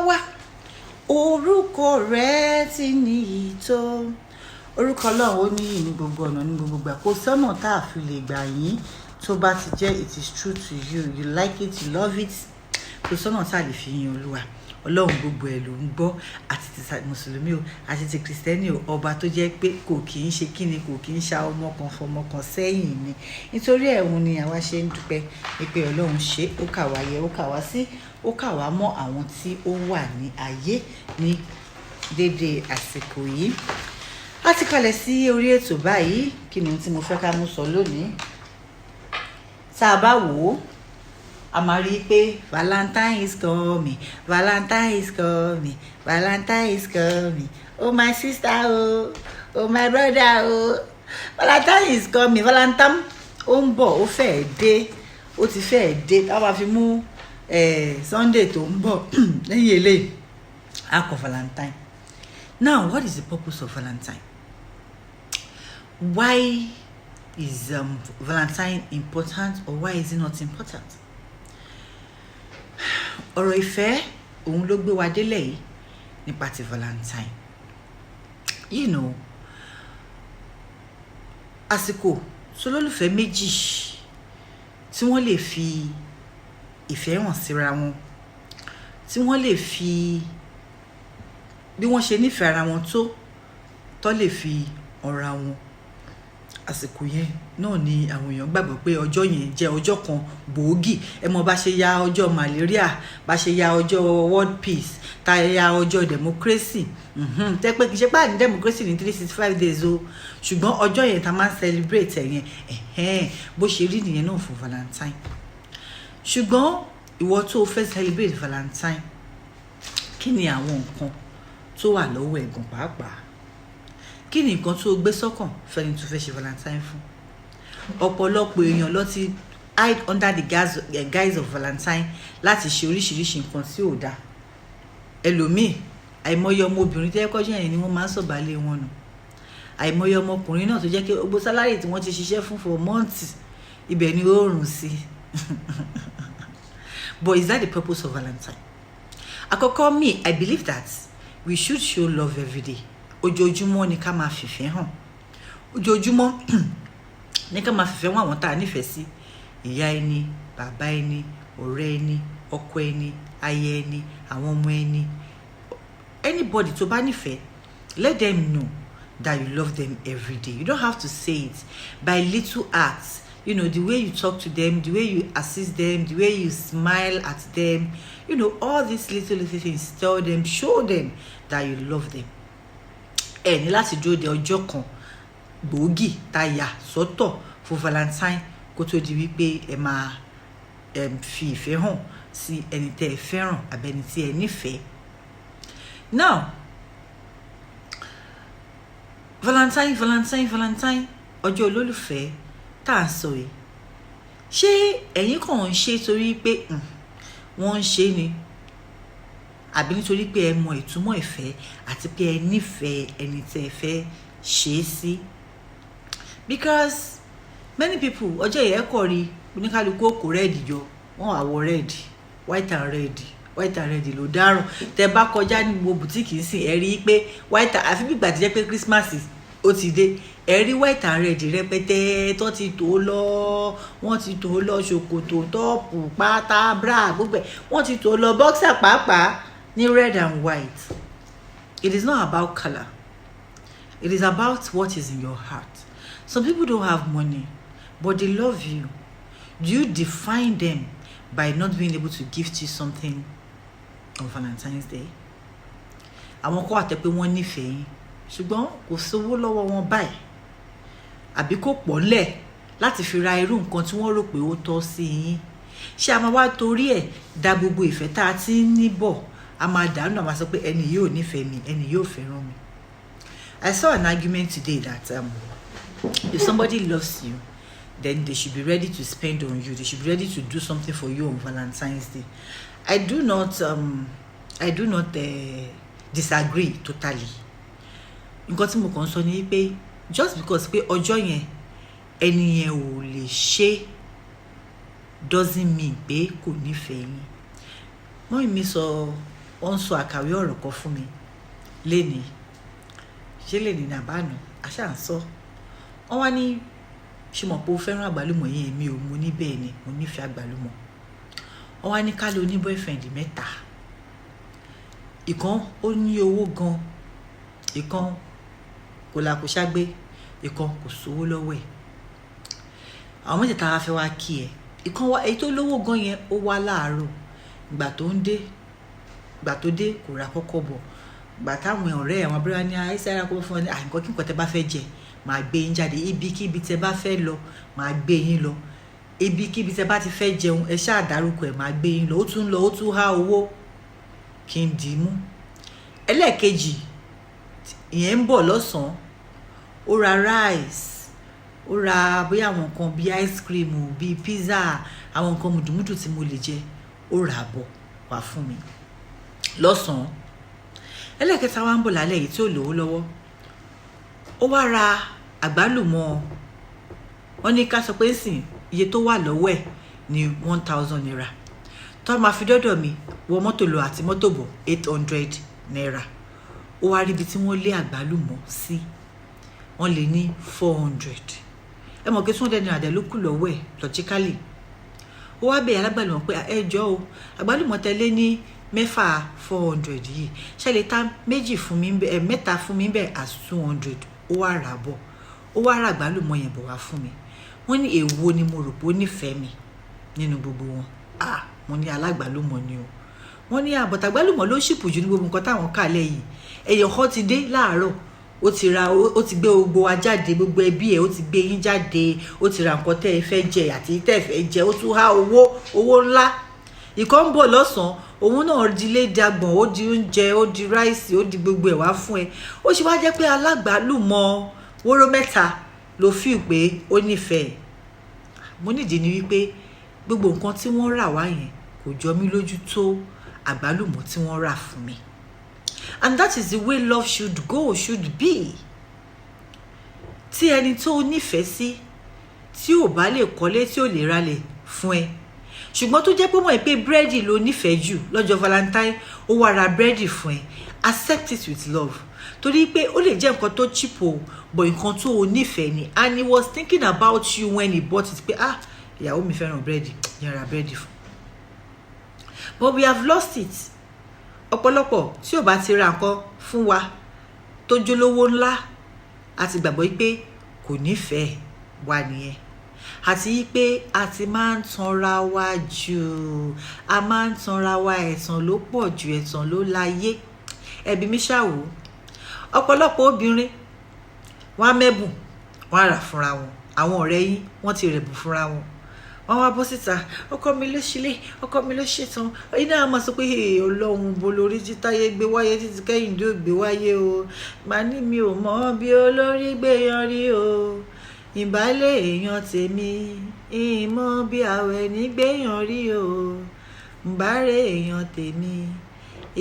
wá orúkọ rẹ ti níyì tó. Orúkọ Ọlọ́run ó níyì ní gbogbo ọ̀nà ní gbogbo ìgbà. Kò sọ́nà tá a fi lè gbà yín tó bá ti jẹ́ it is true to you, you like it, you love it. Kò sọ́nà tá a lè fi yin Olúwa. Ọlọ́run gbogbo ẹ̀ ló ń gbọ́, àti ti mùsùlùmí o àti ti kìrìsìtẹ́nì o, ọba tó jẹ́ pé kò kì í ṣe kíni, kò kì í ṣa ọmọ kan fọmọ kan sẹ́yìn ni. Nítorí ẹ̀hún ni àwa ṣe ń dúpẹ́ pé Ọlọ́run ṣe, ó kà wá yẹ, ó kà wá sí, ó kà wá mọ́ àwọn tí ó wà ní ayé ní dédé àsìkò yìí. A ti kalẹ̀ sí orí ètò báyìí. Kí ni ohun tí mo fẹ́ ká mú sọ lónìí? Tá a bá wò ó, a máa rí i pé Valentine is coming, Valentine is coming, Valentine is coming. Oh my sister, oh my brother, Valentine is coming. Valentine ó ń bọ̀, ó fẹ́ẹ̀ dé, ó ti fẹ́ẹ̀ dé. Tá a bá fi mú Sunday tó ń bọ̀ lẹ́yìn eléyìí, a kọ Valentine. Now, what is the purpose of Valentine? Why is Valentine important, or why is it not important? Ọ̀rọ̀ ìfẹ́ òun ló gbé wa délẹ̀ yìí nípa ti Valentine. You know, àsìkò sólólùfẹ́ méjì tí wọ́n lè fi ìfẹ́ hàn síra wọn, tí wọ́n lè fi bí wọ́n ṣe nífẹ̀ẹ́ ara wọn tó lè fi ọ̀ra wọn. Àsìkò yẹn náà ni àwọn èèyàn gbàgbọ́ pé ọjọ́ yẹn jẹ́ ọjọ́ kan gbòógì. Ẹ mọ̀ bá ṣe ya ọjọ́ malaria, bá ṣe ya ọjọ́ world peace, tá ya ọjọ́ democracy. Tẹ́ pé kì í ṣe pé àní democracy ní 365 days o, ṣùgbọ́n ọjọ́ yẹn tá máa ń celebrate yẹn, bó ṣe rí nìyẹn náà fún Valentine. Ṣùgbọ́n ìwọ tó fẹ́ celebrate Valentine, kí ni àwọn nǹkan tó wà lọ́wọ́ ẹ̀gàn pàápàá? Kí ni nǹkan tó gbé sọ́kàn fẹ́ni tó fẹ́ ṣe Valentine fún? Ọ̀pọ̀lọpọ̀ èèyàn ló ti hide under the guise of Valentine láti ṣe oríṣiríṣi nǹkan tí ò dáa. Ẹlòmíì, àìmọye ọmọbìnrin tó yẹ kọjá yẹn ni wọ́n máa ń sọ̀bálẹ̀ wọn nù. Àìmọye ọmọkùnrin náà tó jẹ́ pé gbogbo sálárì tí wọ́n ti ṣiṣẹ́ fún for months, ibẹ̀ ni ó rùn sí. But is that the purpose of Valentine? Àkọ́kọ́, me, I believe that we should show love every day. Ojoojúmọ́ ni ká máa fìfẹ́ hàn. Ojoojúmọ́ ni ká máa fìfẹ́ hàn àwọn tá a nífẹ̀ẹ́ sí. Ìyá ẹni, bàbá ẹni, ọ̀rẹ́ ẹni, ọkọ ẹni, aya ẹni, àwọn ọmọ ẹni. Anybody tó bá nífẹ̀ẹ́, let them know that you love them every day. You don't have to say it by little acts. You know, the way you talk to them, the way you assist them, the way you smile at them. You know, all these little things, tell them, show them that you love them. Ẹ ní láti dúró de ọjọ́ kan gbòógì tá yà sọ́tọ̀ fún Valentine kó tó di wípé ẹ máa fi ìfẹ́ hàn sí ẹni tẹ́ ẹ fẹ́ràn àbẹ́ni tí ẹ nífẹ̀ẹ́. Now, Valentine, ọjọ́ olólùfẹ́ tá à ń sọ yìí, ṣé ẹ̀yin kàn ń ṣe torí pé wọ́n ń ṣe ni, àbí nítorí pé ẹ mọ ìtumọ̀ ìfẹ́ àti pé ẹ nífẹ̀ẹ́ ẹni tí ẹ fẹ́ ṣe é sí? Because many people, ọjọ́ yẹn kọ̀ rí oníkálukú òkò rẹ́ẹ̀dì jọ, wọ́n wà wọ rẹ́ẹ̀dì, white and red ló dárùn. Tẹ bá kọjá ní gbogbo bùtíìkì sìn, ẹ rí i pé white, àfi bí ìgbà tí jẹ́ pé Christmas ó ti dé, ẹ rí white and red rẹpẹtẹ tó ti tó lọ, wọ́n ti tó lọ ṣòkòtò, tọ́ọ̀pù, pátá, bra, gbogbo ẹ̀ wọ́n ti tó lọ, boxer pàápàá ní red and white. It is not about color. It is about what is in your heart. Some people don't have money, but they love you. Do you define them by not being able to gift you something on Valentine's Day? Àwọn kọ́ àtẹ pé wọ́n nífẹ̀ẹ́ yín, ṣùgbọ́n kò sówó lọ́wọ́ wọn báyìí, àbí kò pọ̀ ńlẹ̀ láti fi ra irú nǹkan tí wọ́n rò pé ó tọ́ sí yín. Ṣé a máa wá torí ẹ̀ dá gbogbo ìfẹ́ tá a ti ń ní bọ̀, a máa dànù, a máa sọ pé ẹni yóò nífẹ̀ẹ́ mi, ẹni yóò fẹ́ràn mi? I saw an argument today that if somebody loves you, then they should be ready to spend on you. They should be ready to do something for you on Valentine's Day. I do not disagree totally. Nǹkan tí mo kàn sọ ni pé just because pé ọjọ́ yẹn ẹni yẹn ò lè ṣe doesn't mean pé kò nífẹ̀ẹ́ yín. Mọ́mì mi sọ wọ́n ń sọ àkàwé ọ̀rọ̀ kan fún mi lénìí ṣé lénìí ní àbánu àṣà ń sọ wọ́n wá ní ṣe mọ̀ pé o fẹ́ràn àgbálùmọ̀ yẹn èmi ò mo ní bẹ́ẹ̀ ni mo nífẹ̀ẹ́ àgbálùmọ̀ wọ́n wá ní ká ló ní boyfriend mẹ́ta ìkan ó ní owó gan ìkan kò làkúṣágbé ìkan kò sówó lọ́wọ́ ẹ̀ àwọn mẹ́tẹ̀ẹ̀ta wá fẹ́ wá kí ẹ ìkan wá èyí tó lówó gan yẹn ó wá láàárọ̀ ìgbà tó dé kò ra kọ́kọ́ bọ̀ ìgbà táwọn ọ̀rẹ́ àwọn abúlé ní àìsàn ara kó fún ọ ní àìkọ́ kí nǹkan tẹ́ bá fẹ́ jẹ màá gbé yín jáde ibikíbi tẹ́ bá fẹ́ lọ màá gbé yín lọ ibikíbi tẹ́ bá ti fẹ́ jẹun ẹ ṣáà dárúkọ ẹ̀ màá gbé yín lọ ó tún há owó kí n dì í mú ẹlẹ́ẹ̀kejì ìyẹn ń bọ̀ lọ́sàn-án ó ra rice ó ra bóyá àwọn nǹkan bíi ice cream bíi pizza àwọn nǹkan mùdùmùdù tí mo lè jẹ ó rà á bọ̀ wá fún mi lọ́sàn-án ẹlẹ́ẹ̀kẹta wá ń bọ̀ lálẹ́ yìí tí ò lówó lọ́wọ́ ó wá ra àgbálùmọ̀ wọ́n ní ká sọ pé sìn iye tó wà lọ́wọ́ ẹ̀ ní 1,000 naira tó máa fi dọ́dọ̀ mi wọ mọ́tò lọ àti mọ́tò bọ̀ 800 naira ó wá rí ibi tí wọ́n lé àgbálùmọ̀ sí wọ́n lè ní 400 ẹ mọ̀ pé 200 naira dẹ̀ ló kù lọ́wọ́ ẹ̀ logically ó wá bẹ̀rẹ̀ alágbàlùmọ̀ pé ẹ jọ̀ọ́ o àgbálùmọ̀ tẹ́lé ní mẹ́fà 400 yìí ṣe lè ta méjì fún mi bẹ́ẹ̀ mẹ́ta fún mi bẹ́ẹ̀ as 200 ó wá rà bọ̀ ó wá rà àgbálùmọ̀ yẹn bọ̀ wá fún mi wọ́n ní èwo ni mo rò pé ó nífẹ̀ẹ́ mi nínú gbogbo wọn mo ní alágbálùmọ̀ ni o wọ́n ní àbọ̀tà àgbálùmọ̀ ló ṣìpù jù ní gbogbo nǹkan táwọn kà lẹ́yìn ẹ̀yọ̀ kan ti dé láàárọ̀ ó ti gbé gbogbo wa jáde gbogbo ẹbí ẹ̀ ó ti gbé yín jáde ó ti ra nǹkan tẹ́ ẹ fẹ́ jẹ àti tẹ́ ẹ fẹ́ jẹ ó tún há owó ńlá ìkọ́ ń bọ̀ lọ́sàn-án òun náà di ilé dàgbọ̀n ó di oúnjẹ ó di ráìsì ó di gbogbo ẹ̀ wá fún ẹ ó ṣe wá jẹ́ pé alágbálùmọ̀ wóró mẹ́ta ló fi pé ó nífẹ̀ẹ́ mo nídìí ni wípé gbogbo nǹkan tí wọ́n rà wá yẹn kò jọ mí lójú tó àgbálùmọ̀ tí wọ́n rà fún mi and that is the way love should go should be tí ẹni tó nífẹ̀ẹ́ sí tí ò bá lè kọ́lé tí ò lè ralẹ̀ fún ẹ ṣùgbọ́n tó jẹ́ pé mọ̀ pé búrẹ́dì ló nífẹ̀ẹ́ jù lọ́jọ́ valentine ó wá ra búrẹ́dì fún ẹ accept it with love torí pé ó lè jẹ́ nǹkan tó cheap o but nǹkan tó o nífẹ̀ẹ́ ni and he was thinking about you when he bought it pé ìyàwó mi fẹ́ràn búrẹ́dì yẹn ra búrẹ́dì fún but we have lost it ọ̀pọ̀lọpọ̀ tí ò bá ti ra nǹkan fún wa tó jólówó ńlá àti gbàgbọ́ pé kò nífẹ̀ẹ́ wa nìyẹn àti pé a ti máa ń tanra wa jù a máa ń tanra wa ẹ̀tàn ló pọ̀ jù ẹ̀tàn ló láyé ẹbí mi ṣàwò ọ̀pọ̀lọpọ̀ obìnrin wọ́n á mẹ́bùn wọ́n á rà fúnra wọn àwọn ọ̀rẹ́ yín wọ́n ti rẹ̀bùn fúnra wọn wọ́n wá bọ́ síta ọkọ mi ló ṣílé ọkọ mi ló ṣètàn iná máa sọ pé ọlọ́run bo lórí títáyé gbé wáyé títí kẹ́hìndé ò gbé wáyé o màá ní mi ò mọ̀ bí olórí gbé yan rí o ìbálẹ̀ èèyàn tèmi ìmọ̀ bí àwẹ̀ nígbèyàn rí o ìbárẹ̀ èèyàn tèmi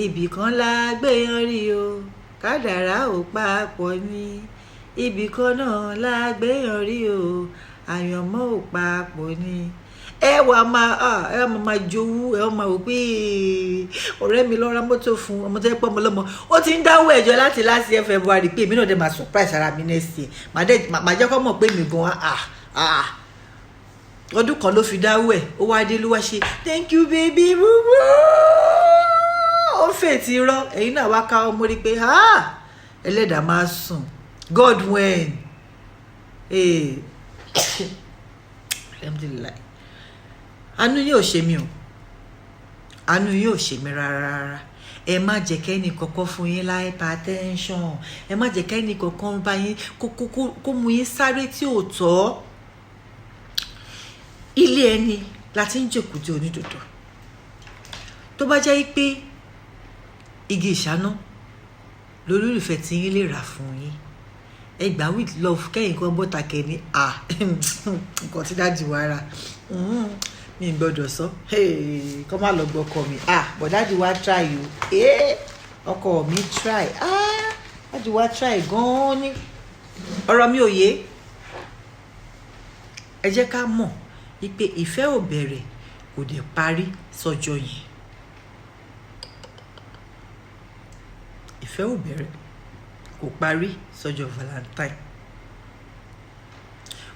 ibì kan la gbéyàn rí o kádàrá ò papọ̀ ní ibì kan náà la gbéyàn rí o àyànmọ́ ò papọ̀ ní ẹ wà máa jowú ẹ wà máa wò pé ọ̀rẹ́ mi lọ ra mọ́tò fún ọmọ tó yẹ pọ́ ọmọ lọ́mọ ó ti ń dáwọ́ ẹ̀jọ́ láti last year February pé èmi náà dẹ̀ máa surprise ara mi next year màá jẹ́ kọ́ mọ̀ pé mi gan ọdún kan ló fi dáwọ́ ẹ̀ ó wá dé ló wá ṣe thank you baby búbú ó fètì rọ ẹ̀yin náà wá ká ọmọ rí pé ẹlẹ́dàá máa sùn God when alhamdulillah àánú yóò ṣe mí o àánú yóò ṣe mí rárá ẹ má jẹ́ kẹ́ni kọ́kọ́ fún yín lá hypertension ẹ má jẹ́ kẹ́ni kọ́kọ́ bá yín kó mú yín sáré tí ò tọ́ ilé ẹni láti ń jòkúté onídòdó tó bá jẹ́ pé igi ìṣáná lolólùfẹ́ tí yín lè rà fún yín ẹ gbà with love kẹ́yìn kan bọ́ta kẹ́ni nǹkan tí dájú wa rà mi gbọ́dọ̀ sọ kọ́ má lọ gbọ́ ọkọ mi but dájú wa try o ọkọ mi try dájú wa try gan-an ni ọ̀rọ̀ mi ò yé ẹ jẹ́ ká mọ̀ wípé ìfẹ́ ò bẹ̀rẹ̀ kò dẹ̀ parí sọ́jọ́ yẹn ìfẹ́ ò bẹ̀rẹ̀ kò parí sọ́jọ́ Valentine.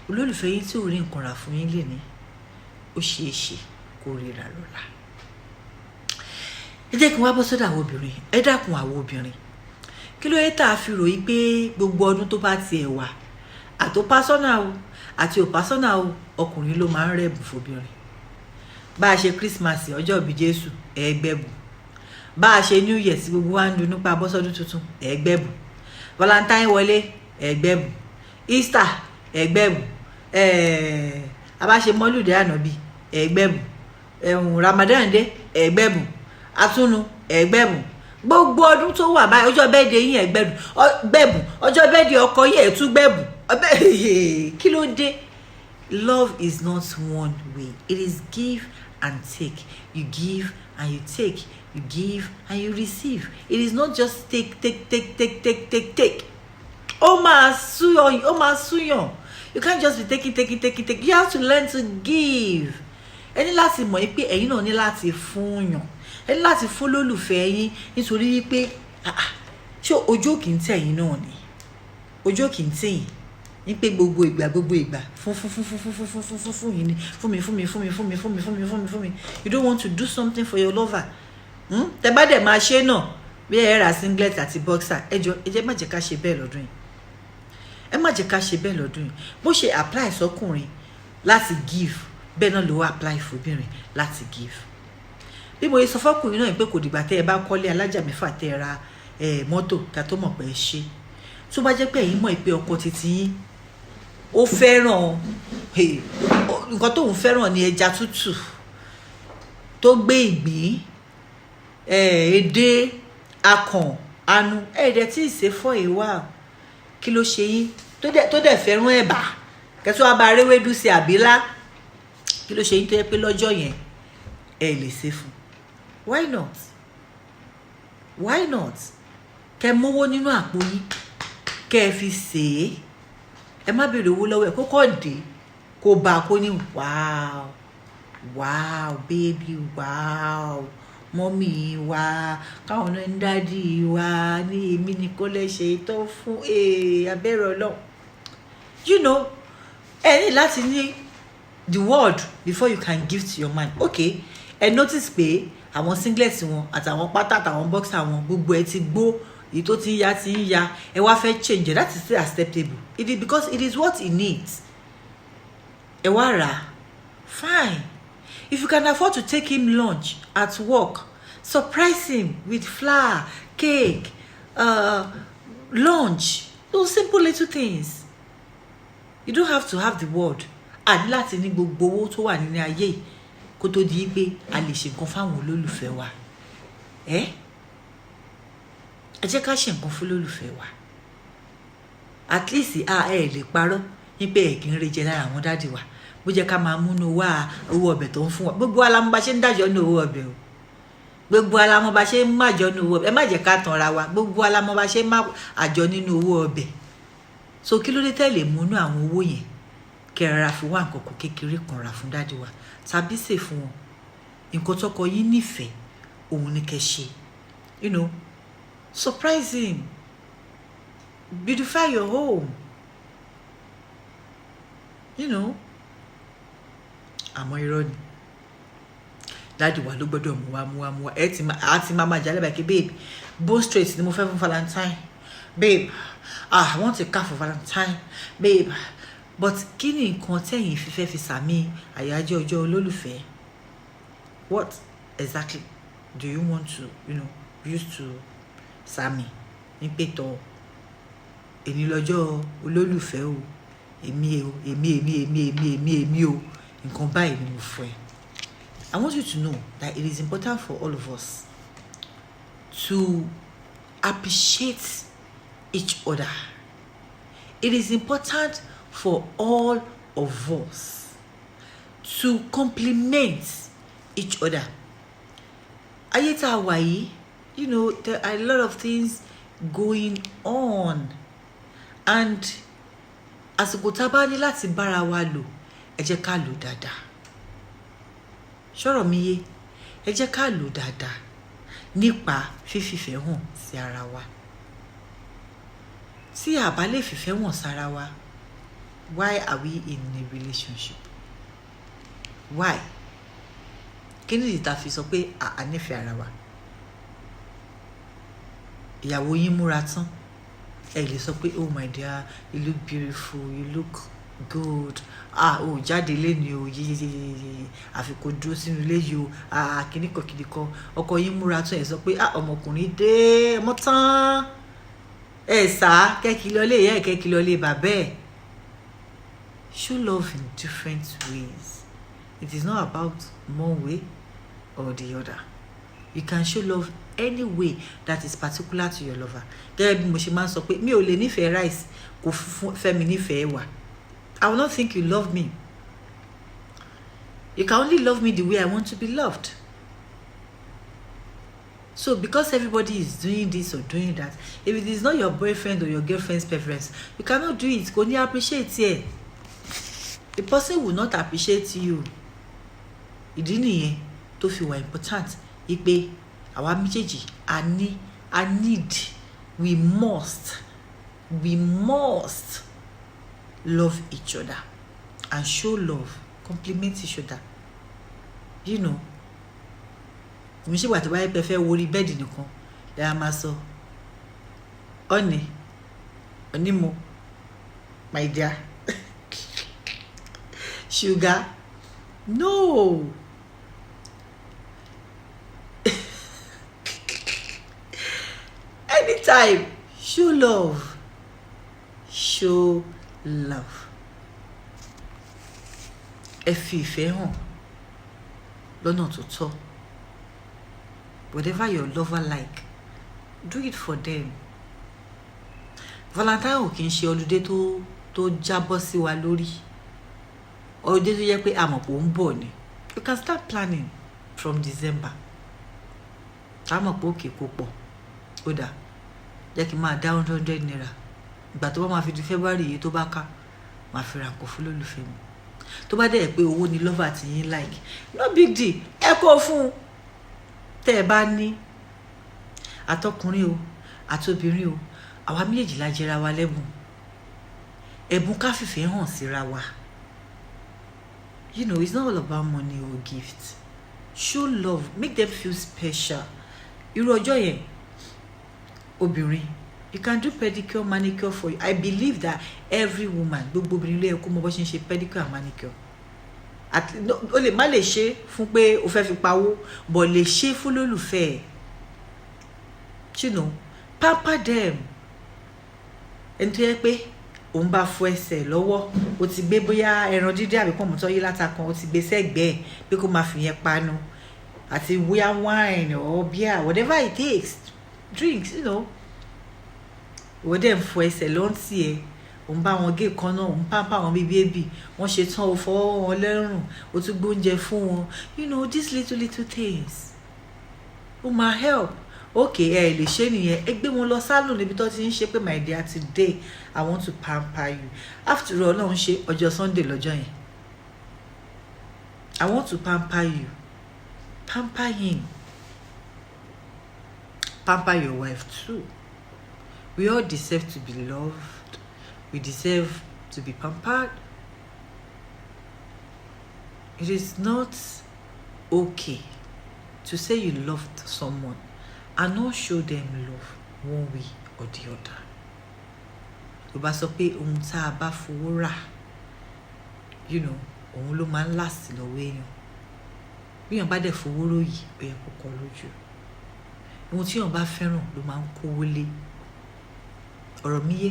Olólùfẹ́ yín tí ò rí nǹkan rà fún yín lè ní ó ṣeé ṣe kó ríra lọ́la. Ẹ jẹ́ kí n wá bọ́ sọ́dọ̀ àwọn obìnrin. Ẹ dákun àwọn obìnrin, kí ló yẹ tá a fi ròyìn pé gbogbo ọdún tó bá tiẹ̀ wà àtó pásọ́nà o àti ò pásọ́nà o ọkùnrin ló máa ń rẹ̀bù fóbìnrin. Bá a ṣe Christmas ọjọ́ ìbí Jésù ẹgbẹ́bù, bá a ṣe New Year tí gbogbo wa ń dunú pa bọ́sọ́dún tuntun ẹgbẹ́bù, Valentine wọlé ẹgbẹ́bù, Easter ẹgbẹ́bù, abáṣe mọ́lùdé ànábì ẹgbẹ́bù, Ramadan dé ẹgbẹ́bù, atúnu ẹgbẹ́bù, gbogbo ọdún tó wà báyìí ọjọ́ bẹ́ẹ̀dẹ̀ yín ẹgbẹ́bù, ọjọ́ bẹ́ẹ̀dẹ̀ ọkọ yín ẹ̀túgbẹ́bù. Kí ló dé? Love is not one way. It is give and take. You give and you take. You give and you receive. It is not just take. Ó máa súyàn. You can't just be taking. You have to learn to give. Ẹ ní láti mọ̀ pé ẹ̀yin náà ní láti fúnyàn. Ẹ ní láti fún lólùfẹ́ yín nítorí wípé ṣé ojú kì í tẹ̀ yín náà ni? Ojú kì í tẹ̀ yín ní pé gbogbo ìgbà fún yín ni fún mi. You don't want to do something for your lover. Tẹ bá dẹ̀ máa ṣe náà bí ẹ ra singlet àti boxer. Ẹ jẹ́ má jẹ́ ká ṣe bẹ́ẹ̀ lọ́dún yìí. Ẹ má jẹ́ ká ṣe bẹ́ẹ̀ lọ́dún yìí. Bó ṣe apply sọ́kùnrin láti give bẹ́ẹ̀ náà ló apply fóbìnrin láti give. Bí mo yẹ sọ fọ́kùnrin náà pé kò dìgbà tẹ́ ẹ bá kọ́lé alájà mẹ́fà tẹ́ ẹ ra mọ́tò ká tó mọ̀ pé ẹ ṣe. Tó bá jẹ́ pé ẹ̀yin mọ̀ pé ọkọ titi yín ó fẹ́ràn nǹkan tóun fẹ́ràn ní ẹja tútù tó gbé ìgbín èdè akàn anu ẹ̀ẹ́dẹ̀ tí ìṣe fọ́ ìwà kí ló ṣe yín tó dẹ̀ fẹ́ràn ẹ̀bà kẹtù wá bá réwédú sí àbílá kí ló ṣe yín tó yẹ pé lọ́jọ́ yẹn ẹ lè ṣe fún. Why not? Kẹ mówó nínú àpò yín kẹ fi ṣe é. Ẹ má béèrè owó lọ́wọ́ ẹ̀ kókó dé kó bá kó ní wow baby wow mọ́mí wa káwọn náà ń dádì wa ní èmi ní kó lè ṣe tó fún abẹ́rẹ́ ọlọ́run. You know ẹ ní láti ní the word before you can give to your man. Okay, ẹ notice pé àwọn singlet wọn àtàwọn pátá àtàwọn boxer wọn gbogbo ẹ ti gbó èyí tó ti ń ya ẹ wá fẹ́ change. That is still acceptable. It is because it is what he needs. Ẹ wá rà fine. If you can afford to take him lunch at work, surprise him with flower, cake, lunch, those simple little things. You don't have to have the word. And láti ní gbogbo owó tó wà nínú ayé kó tó di pé a lè ṣe nǹkan fáwọn olólùfẹ́ wa. Ẹ jẹ́ ká ṣe nǹkan fún olólùfẹ́ wa. At least ẹ lè parọ́ ní pé ẹ kì í rejẹ lára àwọn dáàdì wa. Bó jẹ́ ká máa múnú wá owó ọbẹ̀ tó ń fún wa. Gbogbo alamọ bá ṣe ń dájọ́ ní owó ọbẹ̀ o. Gbogbo alamọ bá ṣe ń májọ ní owó ọbẹ̀. Ẹ má jẹ́ ká tanra wa. Gbogbo alamọ bá ṣe ń má àjọ nínú owó ọbẹ̀. So kí ló dé tẹ́lẹ̀ múnú àwọn owó yẹn kẹrara fi wá nǹkan kò kékeré kan rà fún dáàdì wa tàbí ṣe fún wọn. Nǹkan tọkọ yín nífẹ̀ẹ́ òun ni kẹ́ ṣe. You know, surprise him. Beautify your home. You know. Àmọ́ irọ́ ni. Dáàdì wa ló gbọ́dọ̀ mú wa. Ẹ ti máa jalè báyìí babe. Bone straight ni mo fẹ́ fún Valentine. Babe, I want a car for Valentine. Babe, but kí ni nǹkan tẹ́yin fífẹ́ fi sàmì àyájọ́ ọjọ́ olólùfẹ́? What exactly do you want to, use to sàmì ní pẹ̀tọ́ èmi lọ́jọ́ olólùfẹ́ o èmi o nǹkan báyìí ni mo fẹ́. I want you to know that it is important for all of us to appreciate each other. It is important for all of us to compliment each other. Ayé tá a wà yìí, there are a lot of things going on, and àsìkò tá a bá ní láti bára wa lò ẹ jẹ́ ká lò dáadáa. Ṣọ́rọ̀ mi yé, ẹ jẹ́ ká lò dáadáa nípa fífìfẹ́ hàn sí ara wa. tí a bá lè fìfẹ́ wọn sára wa, why are we in a relationship? Why? Kí ni ìta fi sọ pé a nífẹ̀ẹ́ ara wa? Ìyàwó yín múra tán, ẹ lè sọ pé oh my dear, you look beautiful, you look good, o jáde lẹ́ni o, yeyeyeye, àfikún dúró sínú ilé yìí o, kìnnìkan ọkọ yín múra tán, ẹ sọ pé ọmọkùnrin dé ọmọ tán, ẹ sá kẹ́kì lọlé ìyá ẹ̀ kẹ́kì lọlé bàbá ẹ̀. Show love in different ways. It is not about one way or the other. You can show love any way that is particular to your lover. Gẹ́gẹ́ bí mo ṣe máa ń sọ pé mi ò lè nífẹ̀ẹ́ rice kò fẹ́ mi nífẹ̀ẹ́ ẹ̀wà. I will not think you love me. You can only love me the way I want to be loved. So because everybody is doing this or doing that, if it is not your boyfriend or your girlfriend's preference, you cannot do it. Kò ní appreciate it. The person will not appreciate you. Ìdí nìyẹn tó fi wà important ipe àwa méjèèjì I need, we must love each other and show love, compliment each other. You know, mo ṣe wà tó báyìí pé fẹ́ wọrí bẹ́ẹ̀dì nìkan ẹ á máa sọ ọ̀ní mo my dear sugar, no. Anytime, show love. Ẹ fi ìfẹ́ hàn lọ́nà tó tọ́. Whatever your lover like, do it for them. Valentine ò kì í ṣe holiday tó jábọ́ sí wa lórí. Holiday tó yẹ pé a mọ̀ pé ó ń bọ̀ ni. You can start planning from December. A mọ̀ pé òkè kò pọ̀. Ó dà jẹ́ kí n máa dá 100 naira. Ìgbà tó bá máa fi di February yìí tó bá ká, máa fi ra nǹkan fún olólùfẹ́ mi. Tó bá dẹ̀ pé owó ni lover ti yín like, no big deal, ẹ kó fún un. Tẹ́ ẹ bá ní àtọkùnrin o àtobìnrin o, àwa méjèèjì la jẹra wa lẹ́bùn. Ẹ̀bùn ká fìfẹ́ hàn síra wa. You know, it's not all about money or gift. Show love, make them feel special. Irú ọjọ́ yẹn, obìnrin, you can do pedicure, manicure for you. I believe that every woman, gbogbo obìnrin ló yẹ kó mọ bó ṣe ń ṣe pedicure and manicure. O lè má lè ṣe fún pé o fẹ́ fi pawó, but lè ṣe fún lólùfẹ́. You know, pamper them. Ẹni tó yẹ pé òun bá fọ ẹsẹ̀ lọ́wọ́, o ti gbé bóyá ẹran dídé àbí pọ̀ mọ́tọ́ yí látakàn, o ti gbé sẹ́gbẹ̀ẹ́ pé kó máa fi yẹn panu. Àti bóyá wine or beer, whatever it takes, drinks, you know. Ìwọ dẹ̀ ń fọ ẹsẹ̀ lọ́ntì ẹ̀, òun bá wọn gé kan náà, òun pamper wọn bí bébì, wọ́n ṣe tán o fọwọ́ wọn lẹ́rùn, o tún gbóúnjẹ fún wọn. You know, these little things ó máa help. Okay, ẹ lè ṣe nìyẹn, ẹ gbé wọn lọ salon níbi tó ti ń ṣe pé my dear, today I want to pamper you. After all, Ọlọ́run ṣe ọjọ́ Sunday lọ́jọ́ yẹn. I want to pamper you. Pamper him. Pamper your wife too. We all deserve to be loved. We deserve to be pampered. It is not okay to say you loved someone and not show them love one way or the other. Tó bá sọ pé ohun tá a bá fowó rà, you know, òun ló máa ń last lọ́wọ́ èèyàn. Bí èèyàn bá dẹ̀ fowó ròyì, ó yẹ kó kọ lójú. Ohun tí èèyàn bá fẹ́ràn ló máa ń kówó lé. Ọ̀rọ̀ mi yé,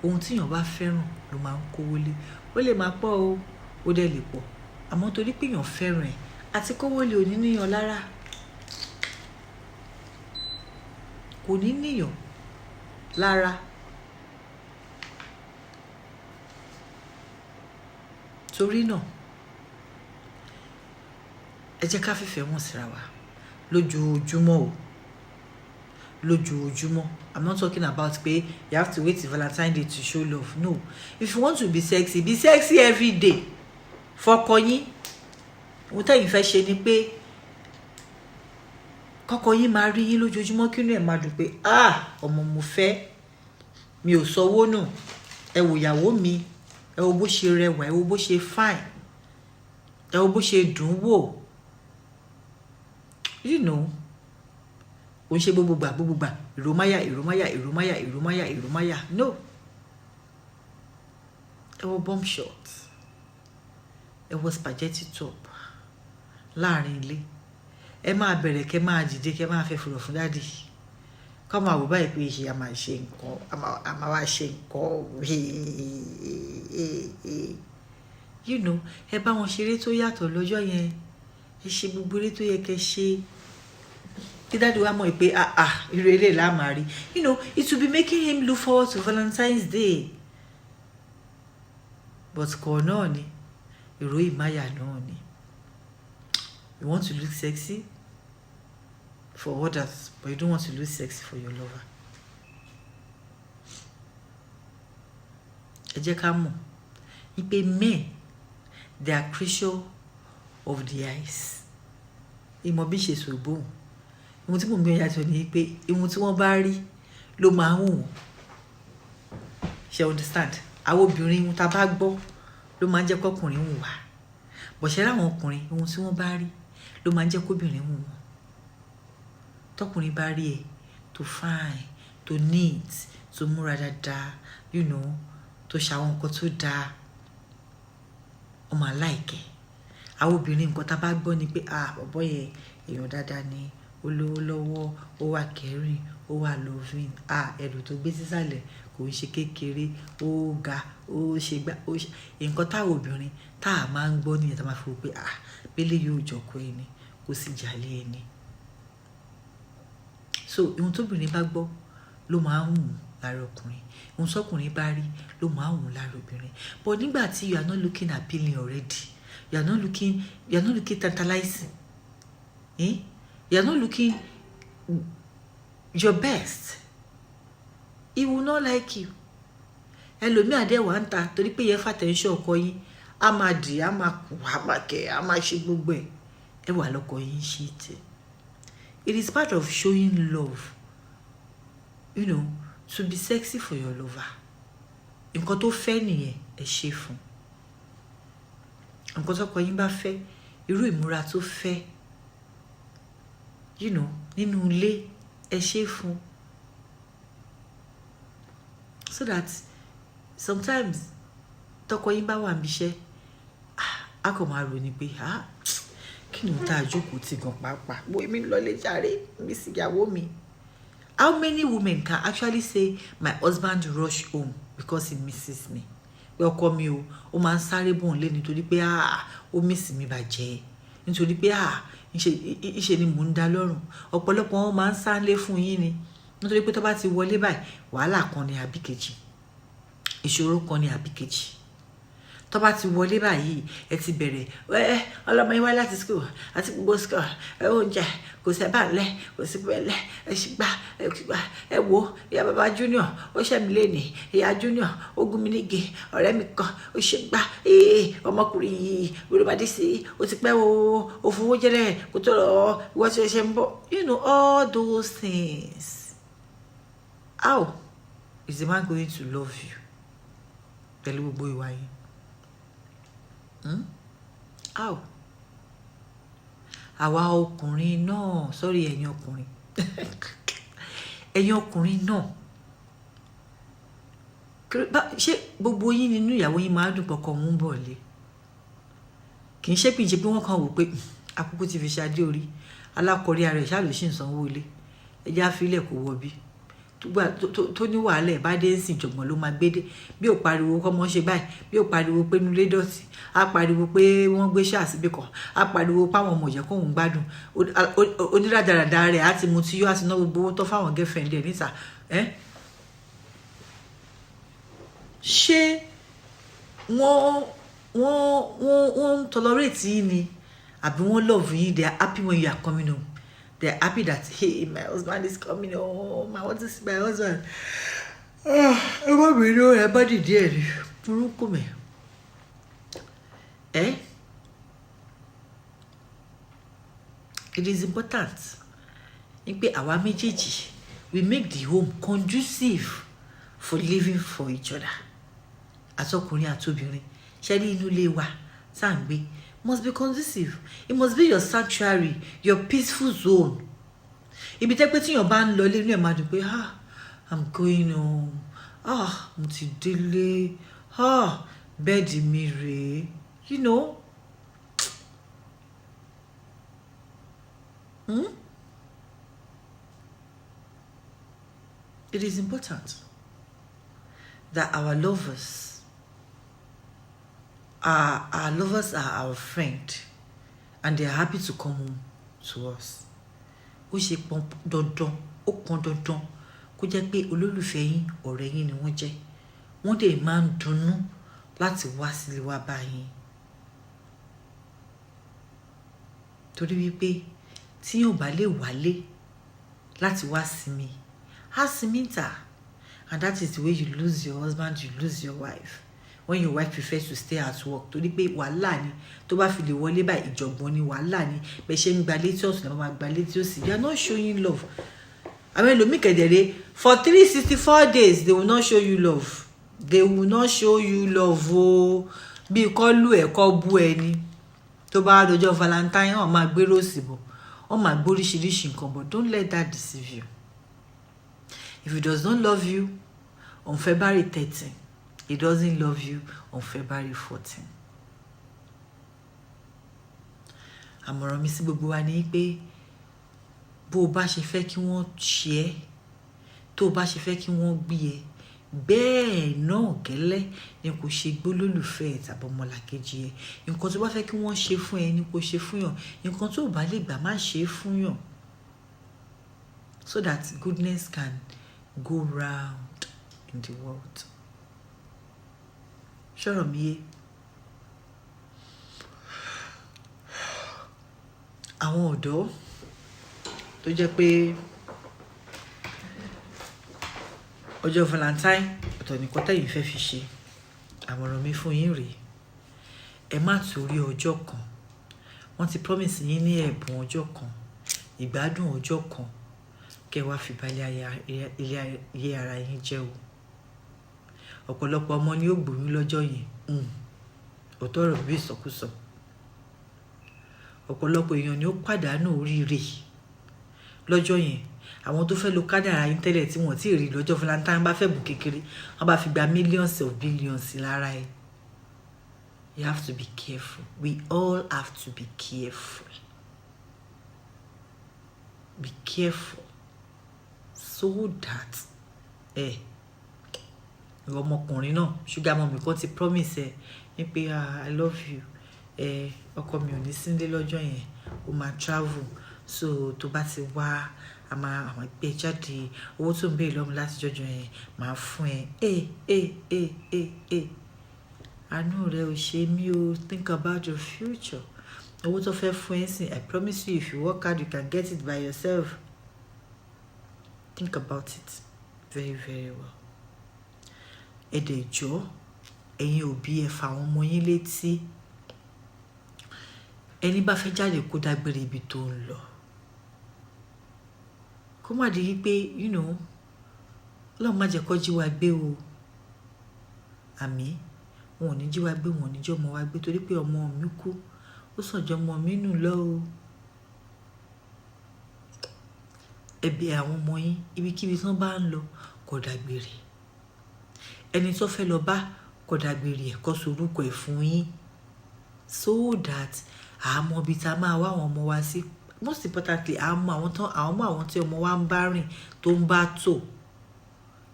ohun tí èèyàn bá fẹ́ràn ló máa ń kówó lé. Ó lè máa pọ̀ o, ó dẹ̀ lè pọ̀. Àmọ́ torí pé èèyàn fẹ́ràn ẹ̀, àti kówó lé ò ní níyàn lára. Kò ní níyàn lára. Torí náà, ẹ jẹ́ ká fìfẹ́ wọn síra wa lójoojúmọ́ o. Lójoojúmọ́. I'm not talking about pé you have to wait till Valentine's Day to show love. No. If you want to be sexy every day. Fọkọ yín. Ohun tẹ́yin fẹ́ ṣe ni pé kọ́kọ́ yín máa rí yín lójoojúmọ́ kí inú ẹ̀ máa dùn pé ọmọ mo fẹ́. mi ò sọwọ́ nù. Ẹ wò ìyàwó mi, ẹ wo bó ṣe rẹwà, ẹ wo bó ṣe fine, ẹ wo bó ṣe dùn wò. You know, ó ń ṣe gbogbo gbà ìròmáyà. No. Ẹ wo bomb shot, ẹ wo spaghetti top láàrin ilé. Ẹ máa bẹ̀rẹ̀ kẹ́ máa dìde kẹ́ máa fẹ́ fùrọ̀ fún dáàdì. Kọ́ máa wò báyìí pé ṣe a máa ṣe nǹkan, a máa wá ṣe nǹkan. You know, ẹ bá wọn ṣeré tó yàtọ̀ lọ́jọ́ yẹn. Ẹ ṣe gbogbo eré tó yẹ kẹ́ ṣe. Kí dáàdì wa mọ̀ pé irú eré là máa rí. You know, it will be making him look forward to Valentine's Day. But kọ̀ náà ni, ìró ìmáyà náà ni. You want to look sexy for others, but you don't want to look sexy for your lover. Ẹ jẹ́ ká mọ̀ wípé men, they are creature of the eyes. Ìmọ̀ bí ṣe ṣògbó. Ìwọ̀n tí mo gbé yàtọ̀ ni pé ìwọ̀n tí wọ́n bá rí ló máa ń wù wọ́n. Ṣé understand? Àwọn obìnrin ìwọ̀n tá bá gbọ́ ló máa ń jẹ́ kọ́kùnrin wù wá. Bọ̀ṣẹ́ láwọn ọkùnrin ìwọ̀n tí wọ́n bá rí ló máa ń jẹ́ kóbìnrin wù wọ́n. Tọkùnrin bá rí ẹ tó fine, tó neat, tó múra dáadáa, you know, tó ṣàwọn nǹkan tó dáa, ó máa like ẹ. Àwọn obìnrin nǹkan tá bá gbọ́ ni pé bọ̀bọ́ yẹn èèyàn dáadáa ni, ó lówó lọ́wọ́, ó wà caring, ó wà loving, ẹrù tó gbé sísàlẹ̀ kò ń ṣe kékeré, ó ga, ó ṣe gbá, ó ṣe nǹkan táwọn obìnrin tá a máa ń gbọ́ nìyẹn tá máa fi wò pé pélé yóò jọkọ ẹni kó sì jálé ẹni. So ohun tóbìnrin bá gbọ́ ló máa ń wù lára ọkùnrin, ohun tọkùnrin bá rí ló máa ń wù lára obìnrin. But nígbà tí you are not looking appealing already, you are not looking tantalizing, you are not looking your best, he will not like you. Ẹlòmíì àdẹ́wà ń ta torí pé yẹn fàtẹ́ńṣọ́ ọkọ yín, a máa dì, a máa kù, a máa kẹ́, a máa ṣe gbogbo ẹ̀. Ẹ wà lọ́kọ yín ṣe tẹ̀. It is part of showing love, you know, to be sexy for your lover. Nǹkan tó fẹ́ nìyẹn, ẹ ṣe fún. Nǹkan tó kọ yín bá fẹ́, irú ìmúra tó fẹ́, you know, nínú ilé, ẹ ṣe fún. So that sometimes tọkọ yín bá wà níbiṣẹ́, a kò máa rò ní pé kí ni mo tá àjókòó tí gan pàápàá wo èmi lọ lè jàre mi sì ìyàwó mi. How many women can actually say my husband rush home because he misses me? Pé ọkọ mi ó máa ń sáré bọ̀ nílé nítorí pé ó miss mi bàjẹ́, nítorí pé ìṣe ni mò ń dá lọ́rùn. Ọ̀pọ̀lọpọ̀ wọn máa ń sáré fún yín ni nítorí pé tó bá ti wọlé báyìí wàhálà kan ni àbí kejì, ìṣòro kan ni àbí kejì. Tó bá ti wọlé báyìí ẹ ti bẹ̀rẹ̀ ọlọ́mọ yín wá láti school àti gbogbo school oúnjẹ kò sí ẹ̀bà ńlẹ̀ kò sí pẹ̀lẹ́ ẹ ṣì gbà ẹ wo ìyá bàbá junior ó ṣẹ́ mi lénìí, ìyá junior ó gún mi níge, ọ̀rẹ́ mi kan ó ṣe gbà ọmọkùnrin yìí olùbàdí sí ó ti pẹ́ ó fowó jẹ́lẹ̀ kó tó lọ ìwọ tí ó ṣe ń bọ̀. You know, all those things. How is the man going to love you pẹ̀lú gbogbo ìwà yìí? How? Àwa ọkùnrin náà, sorry ẹ̀yin ọkùnrin ẹ̀yin ọkùnrin náà, ṣé gbogbo yín nínú ìyàwó yín máa dùn pọ̀kọ̀ ń bọ̀ lé? Kì í ṣe pé wọ́n kàn wò pé àkókò ti fi ṣadé orí alákọ̀ọ́rí ara ẹ̀ ṣáà ló ṣì ń sanwó ilé, ẹjẹ́ àfilẹ̀ kò wọ bí tó ní wàhálà ẹ̀ bá dé ń sìn jọ̀gbọ̀n ló máa gbé dé. Bí ò pariwo kọ́ mọ́ ṣe báyìí, bí ò pariwo pé nulẹ̀ dọ̀tí, á pariwo pé wọ́n gbé ṣáà síbí kan, á pariwo páwọn ọmọ ìjẹ́ kóhun gbádùn. Onírádàràdà rẹ̀ á ti mu tí yóò á ti ná gbogbo owó tó fáwọn girlfriend ẹ̀ níta. Ṣé wọ́n tolerate yín ni àbí wọ́n love yín? They are happy when you are coming home. They are happy that, hey, my husband is coming home. I want to see my husband. Ẹ má bínú ẹ bá dìde ẹ̀ rí burúkú mi. It is important pé àwa méjèèjì we make the home conducive for living for each other. Àtọkùnrin àtobìnrin, ṣé rí inú ilé wa tá à ń gbé must be conducive. It must be your sanctuary, your peaceful zone. Ibi tẹ́ pé tíyàn bá ń lọ ilé inú ẹ̀ máa dùn pé I'm going home. Mo ti délé. Bẹ́ẹ̀dì mi rèé. You know. It is important that our lovers are our friend and they are happy to come home to us. Ó ṣe pọn dandan, ó pọn dandan kó jẹ́ pé olólùfẹ́ yín, ọ̀rẹ́ yín ni wọ́n jẹ́. Wọ́n dẹ̀ máa ń dunnú láti wá sílé wá bá yín. Torí wípé tí yóò bá lè wálé láti wá sinmi, á sinmi ńta. And that is the way you lose your husband, you lose your wife. When your wife prefers to stay at work, torí pé wàhálà ni, tó bá fi lè wọlé báyìí ìjọ̀gbọ̀n ni, wàhálà ni, bẹ́ẹ̀ ṣe ń gba létí ọ̀tún làwọn máa gba létí òsì. You are not showing love. Àwọn ẹlòmíì kẹ̀dẹ̀rẹ́ for 364 days they will not show you love. They will not show you love o. Bí kọ́ lù ẹ̀ kọ́ bú ẹni. Tó bá dọjọ́ Valentine, wọ́n máa gbé rose bọ̀, wọ́n máa gbóríṣiríṣi nǹkan bọ̀. Don't let that deceive you. If he does not love you on February 13, he doesn't love you on February 14. Àmọ̀ràn mi sí gbogbo wa ni pé bó o bá ṣe fẹ́ kí wọ́n ṣe ẹ́, tó o bá ṣe fẹ́ kí wọ́n gbé ẹ, bẹ́ẹ̀ náà gẹ́lẹ́ ni kò ṣe gbólólùfẹ́ ẹ̀ tàbí ọmọlàkejì ẹ. Nǹkan tó bá fẹ́ kí wọ́n ṣe fún ẹ ni kò ṣe fún yàn. Nǹkan tó bá lè gbà má ṣe fún yàn. So that goodness can go round in the world. Ṣọ́rọ̀ mi yé. Àwọn ọ̀dọ́ tó jẹ́ pé ọjọ́ Valentine ọ̀tọ̀ nìkan tẹ́yìn fẹ́ fi ṣe, àmọ̀ràn mi fún yín rèé. Ẹ má torí ọjọ́ kan. Wọ́n ti promise yín ní ẹ̀bùn ọjọ́ kan, ìgbádùn ọjọ́ kan, kẹ́ wá fi balẹ̀ ilé ara yín jẹ́ o. Ọ̀pọ̀lọpọ̀ ọmọ ni ó gbóyún lọ́jọ́ yẹn. Òótọ́ ọ̀rọ̀ bí ìsọkúsọ. Ọ̀pọ̀lọpọ̀ èèyàn ni ó pàdánù oríire lọ́jọ́ yẹn. Àwọn tó fẹ́ lo kádàrá yín tẹ́lẹ̀ tí wọ́n ti rí lọ́jọ́ Valentine bá fẹ́ bù kékeré, wọ́n bá fi gba millions of billions lára ẹ̀. You have to be careful. We all have to be careful. Be careful so that ìwọ ọmọkùnrin náà, sugar mommy kan ti promise ẹ ní pé I love you. Ọkọ mi ò ní sílé lọ́jọ́ yẹn, ó máa travel. So tó bá ti wá, a máa gbé jáde. Owó tó ń béèrè lọ́mú láti jọjọ yẹn máa fún ẹ. Àánú rẹ ò ṣe mí o. Think about your future. Owó tó fẹ́ fún ẹ sìn, I promise you if you work hard you can get it by yourself. Think about it very, very well. Ẹ̀dẹ̀ jọ̀ọ́, ẹ̀yin òbí ẹ fà àwọn ọmọ yín létí. Ẹni bá fẹ́ jáde kó dágbére ibi tó ń lọ. Kó má di wípé, Ọlọ́run má jẹ́ kó jí wa gbé o. Àmín. Wọn ò ní jí wa gbé, wọn ò ní jẹ́ ọmọ wa gbé torí pé ọmọ mi kú. Ó sàn jọ ọmọ mi nù lọ o. Ẹ̀bẹ̀ àwọn ọmọ yín, ibikíbi tí wọ́n bá ń lọ, kó dágbére. Ẹni tó fẹ́ lọ bá, kó dágbére ẹ̀, kó sorúkọ ẹ̀ fún yín. So that àmọ́ ibi tá máa wá àwọn ọmọ wa sí. Most importantly, àwọn tí ọmọ wa ń bá rìn tó ń bá tò.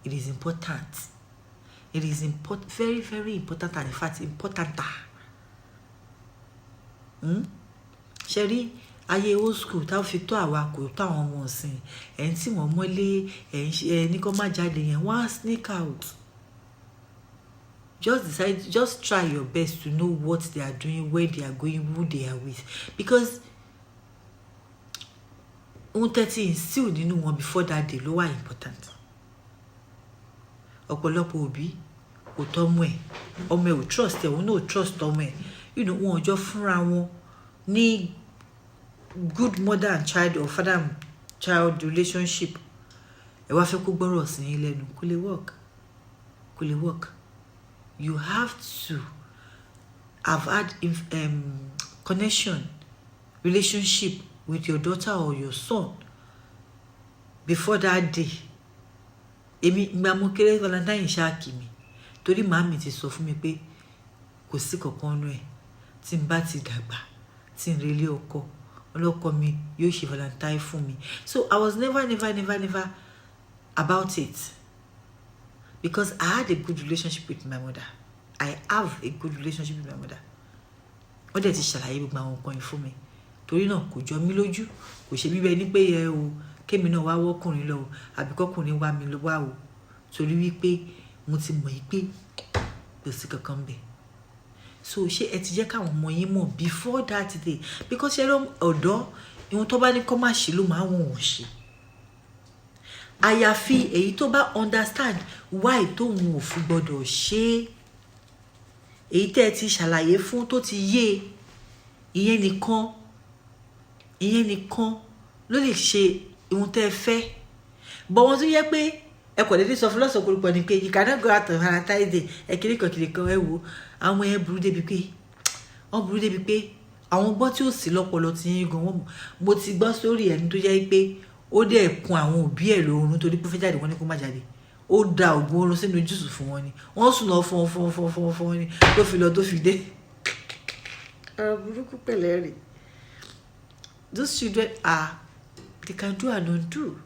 It is important. It is very, very important, and in fact importanter. Ṣé rí ayé old school táwọn fi tó àwa kò tó àwọn ọmọ ọ̀sìn. Ẹ̀yin tí wọ́n mọ́lé, ní kó má jáde yẹn, wọ́n á sneak out. Just try your best to know what they are doing, where they are going, who they are with. Because ohun tẹ́tí instill nínú wọn before that day ló wà important. Ọ̀pọ̀lọpọ̀ òbí kò tọ́mọ ẹ̀, ọmọ ẹ̀ ò trust ẹ̀, òun náà ò trust ọmọ ẹ̀. Wọn ò jọ fúnra wọn ní good mother and child or father and child relationship. Ẹ wá fẹ́ kó gbọ́rọ̀ sí yín lẹ́nu, kó lè work. kò lè work. You have to have had connection, relationship with your daughter or your son before that day. Èmi ìgbà mo kéré Valentine ṣáàkì mi torí màmí ti sọ fún mi pé kò sí kankan nú ẹ̀ tí n bá ti dàgbà tí n relé ọkọ ọlọ́kọ mi yóò ṣe Valentine fún mi. So I was never about it because I had a good relationship with my mother. I have a good relationship with my mother. Ó dẹ̀ ti ṣàlàyé gbogbo àwọn nǹkan yìí fún mi torí náà kò jọ mí lójú, kò ṣe bíbẹ ní pé ẹ o kémi náà wá wọ́kùnrin lọ o àbí kọ́kùnrin wá mi lọ wá o torí wípé mo ti mọ̀ yìí pé kò sí kankan bẹ́ẹ̀. So ṣé ẹ ti jẹ́ káwọn ọmọ yín mọ̀ before that day because ṣe ló ọ̀dọ́ ìwọ̀n tó bá ní kọ́ máa ṣe ló máa wọ̀n wọ̀n ṣe. Àyàfi èyí tó bá understand why tóun ò fi gbọ́dọ̀ ṣe é. Èyí tẹ́ ẹ ti ṣàlàyé fún tó ti yé ìyẹn nìkan ló lè ṣe ìwọ̀n tẹ́ ẹ fẹ́. Bọ̀ wọ́n tún yẹ pé ẹ kò dédé sọ fún lọ́sọ̀ korúpọ̀ ni pé you cannot go out on Valentine's Day ẹ kìrìkan ẹ wo àwọn ẹ burú débi pé àwọn gbọ́ tí ó sì lọ́pọlọ ti yín gan. Mo ti gbọ́ sórí ẹni tó jẹ́ pé ó dẹ̀ kun àwọn òbí ẹ̀ lórun torí pé ó fẹ́ jáde wọ́n ní kó má jáde. Ó da ògùn oorun sínú jùsù fún wọn ni wọ́n sùn lọ fún ni tó fi lọ tó fi dé. Burúkú pẹ̀lẹ́ rè. Those children they can do and undo.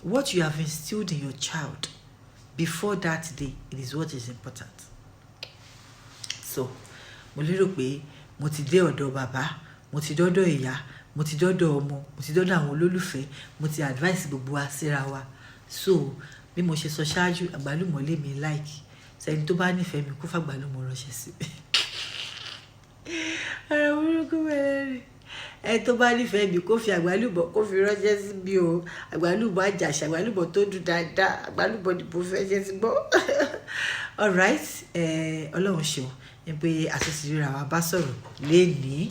What you have instilled in your child before that day, it is what is important. So mo lérò pé mo ti dé ọ̀dọ̀ bàbá, mo ti dọ́dọ̀ ìyá, mo ti dọ́dọ̀ ọmọ, mo ti dọ́dọ̀ àwọn olólùfẹ́, mo ti advice gbogbo wa síra wa. So bí mo ṣe sọ ṣáájú àgbálùmọ̀ lé mi like sẹ́ni tó bá nífẹ̀ẹ́ mi kó fàgbálùmọ̀ ránṣẹ́ sí mi. Ara burúkú mẹ́rẹ̀ẹ̀rin ẹ tó bá nífẹ̀ẹ́ mi kó fi àgbálùmọ̀ kó fi ránṣẹ́ sí mi o. Àgbálùmọ̀ àjàṣà àgbálùmọ̀ tó dùn dáadáa àgbálùmọ̀ dìbò fẹ́ ṣe sí gbọ́. All right, Ọlọ́run ṣeun ní pé àtúnṣe ríra wa bá sọ̀rọ̀ lénìí.